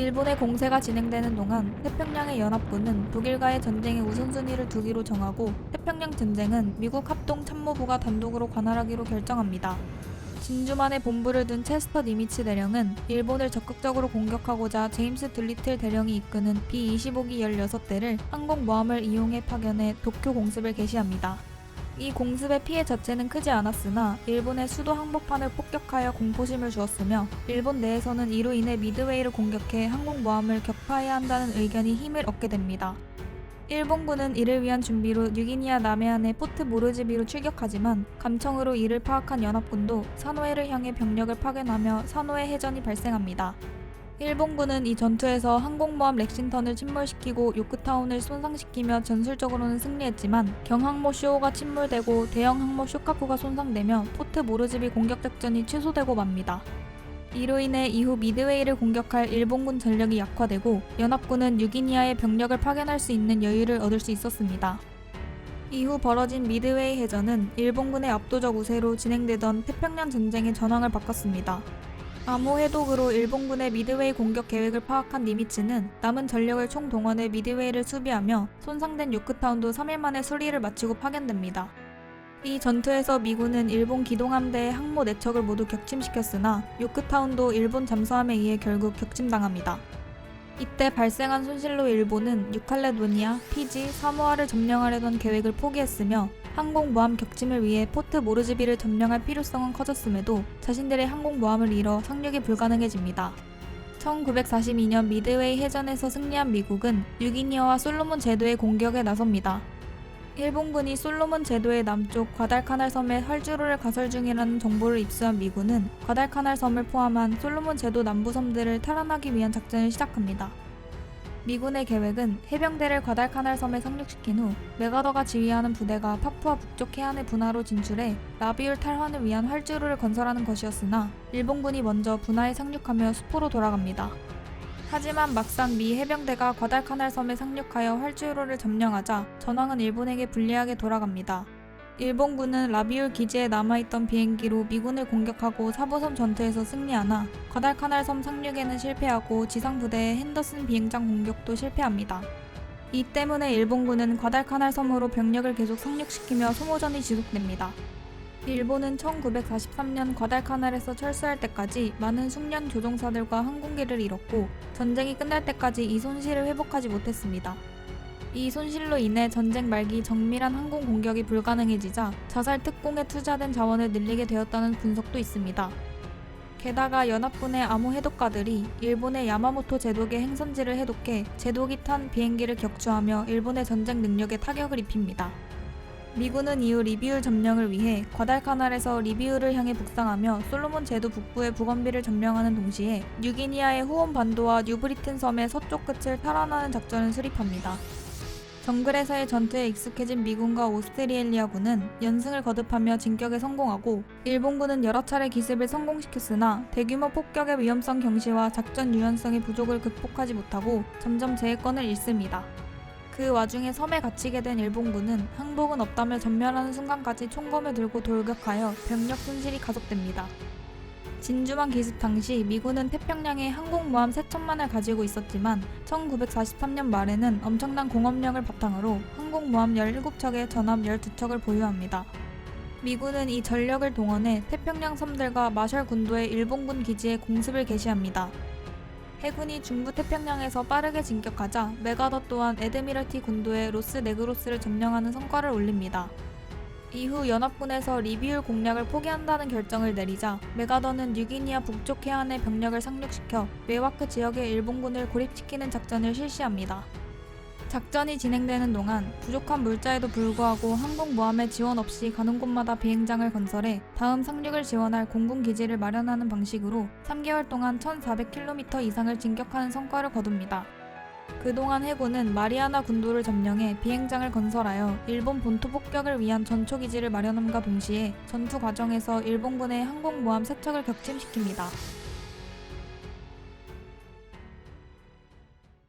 일본의 공세가 진행되는 동안 태평양의 연합군은 독일과의 전쟁의 우선순위를 두기로 정하고 태평양 전쟁은 미국 합동참모부가 단독으로 관할하기로 결정합니다. 진주만에 본부를 둔 체스터 니미츠 대령은 일본을 적극적으로 공격하고자 제임스 둘리틀 대령이 이끄는 B-25기 16대를 항공모함을 이용해 파견해 도쿄 공습을 개시합니다. 이 공습의 피해 자체는 크지 않았으나 일본의 수도 항복판을 폭격하여 공포심을 주었으며 일본 내에서는 이로 인해 미드웨이를 공격해 항공모함을 격파해야 한다는 의견이 힘을 얻게 됩니다. 일본군은 이를 위한 준비로 뉴기니아 남해안의 포트 모르즈비로 출격하지만 감청으로 이를 파악한 연합군도 사노해를 향해 병력을 파견하며 사노해 해전이 발생합니다. 일본군은 이 전투에서 항공모함 렉싱턴을 침몰시키고 요크타운을 손상시키며 전술적으로는 승리했지만 경항모 쇼호가 침몰되고 대형 항모 쇼카쿠가 손상되며 포트 모르즈비 공격작전이 취소되고 맙니다. 이로 인해 이후 미드웨이를 공격할 일본군 전력이 약화되고 연합군은 뉴기니아에 병력을 파견할 수 있는 여유를 얻을 수 있었습니다. 이후 벌어진 미드웨이 해전은 일본군의 압도적 우세로 진행되던 태평양 전쟁의 전황을 바꿨습니다. 아모 해독으로 일본군의 미드웨이 공격 계획을 파악한 니미츠는 남은 전력을 총동원해 미드웨이를 수비하며 손상된 요크타운도 3일 만에 수리를 마치고 파견됩니다. 이 전투에서 미군은 일본 기동함대의 항모 4척을 모두 격침시켰으나 요크타운도 일본 잠수함에 의해 결국 격침당합니다. 이때 발생한 손실로 일본은 뉴칼레도니아, 피지, 사모아를 점령하려던 계획을 포기했으며 항공모함 격침을 위해 포트 모르즈비를 점령할 필요성은 커졌음에도 자신들의 항공모함을 잃어 상륙이 불가능해집니다. 1942년 미드웨이 해전에서 승리한 미국은 뉴기니아와 솔로몬 제도의 공격에 나섭니다. 일본군이 솔로몬 제도의 남쪽 과달카날 섬에 활주로를 가설 중이라는 정보를 입수한 미군은 과달카날 섬을 포함한 솔로몬 제도 남부 섬들을 탈환하기 위한 작전을 시작합니다. 미군의 계획은 해병대를 과달카날 섬에 상륙시킨 후 메가더가 지휘하는 부대가 파푸아 북쪽 해안의 분하로 진출해 라비울 탈환을 위한 활주로를 건설하는 것이었으나 일본군이 먼저 분하에 상륙하며 수포로 돌아갑니다. 하지만 막상 미 해병대가 과달카날 섬에 상륙하여 활주로를 점령하자 전황은 일본에게 불리하게 돌아갑니다. 일본군은 라비울 기지에 남아있던 비행기로 미군을 공격하고 사보섬 전투에서 승리하나 과달카날 섬 상륙에는 실패하고 지상부대의 핸더슨 비행장 공격도 실패합니다. 이 때문에 일본군은 과달카날 섬으로 병력을 계속 상륙시키며 소모전이 지속됩니다. 일본은 1943년 과달카날에서 철수할 때까지 많은 숙련 조종사들과 항공기를 잃었고 전쟁이 끝날 때까지 이 손실을 회복하지 못했습니다. 이 손실로 인해 전쟁 말기 정밀한 항공 공격이 불가능해지자 자살 특공에 투자된 자원을 늘리게 되었다는 분석도 있습니다. 게다가 연합군의 아모 해독가들이 일본의 야마모토 제독의 행선지를 해독해 제독이 탄 비행기를 격추하며 일본의 전쟁 능력에 타격을 입힙니다. 미군은 이후 리비울 점령을 위해 과달카날에서 리비울을 향해 북상하며 솔로몬 제도 북부의 북원비를 점령하는 동시에 뉴기니아의 후온 반도와 뉴브리튼 섬의 서쪽 끝을 탈환하는 작전을 수립합니다. 정글에서의 전투에 익숙해진 미군과 오스트리엘리아군은 연승을 거듭하며 진격에 성공하고 일본군은 여러 차례 기습을 성공시켰으나 대규모 폭격의 위험성 경시와 작전 유연성의 부족을 극복하지 못하고 점점 제해권을 잃습니다. 그 와중에 섬에 갇히게 된 일본군은 항복은 없다며 전멸하는 순간까지 총검을 들고 돌격하여 병력 손실이 가속됩니다. 진주만 기습 당시 미군은 태평양에 항공모함 3척만을 가지고 있었지만 1943년 말에는 엄청난 공업력을 바탕으로 항공모함 17척에 전함 12척을 보유합니다. 미군은 이 전력을 동원해 태평양 섬들과 마셜 군도의 일본군 기지에 공습을 개시합니다. 해군이 중부 태평양에서 빠르게 진격하자 메가더 또한 애드미럴티 군도의 로스 네그로스를 점령하는 성과를 올립니다. 이후 연합군에서 리비울 공략을 포기한다는 결정을 내리자 메가더는 뉴기니아 북쪽 해안의 병력을 상륙시켜 메와크 지역의 일본군을 고립시키는 작전을 실시합니다. 작전이 진행되는 동안 부족한 물자에도 불구하고 항공모함의 지원 없이 가는 곳마다 비행장을 건설해 다음 상륙을 지원할 공군 기지를 마련하는 방식으로 3개월 동안 1400km 이상을 진격하는 성과를 거둡니다. 그동안 해군은 마리아나 군도를 점령해 비행장을 건설하여 일본 본토 폭격을 위한 전초기지를 마련함과 동시에 전투 과정에서 일본군의 항공모함 3척을 격침시킵니다.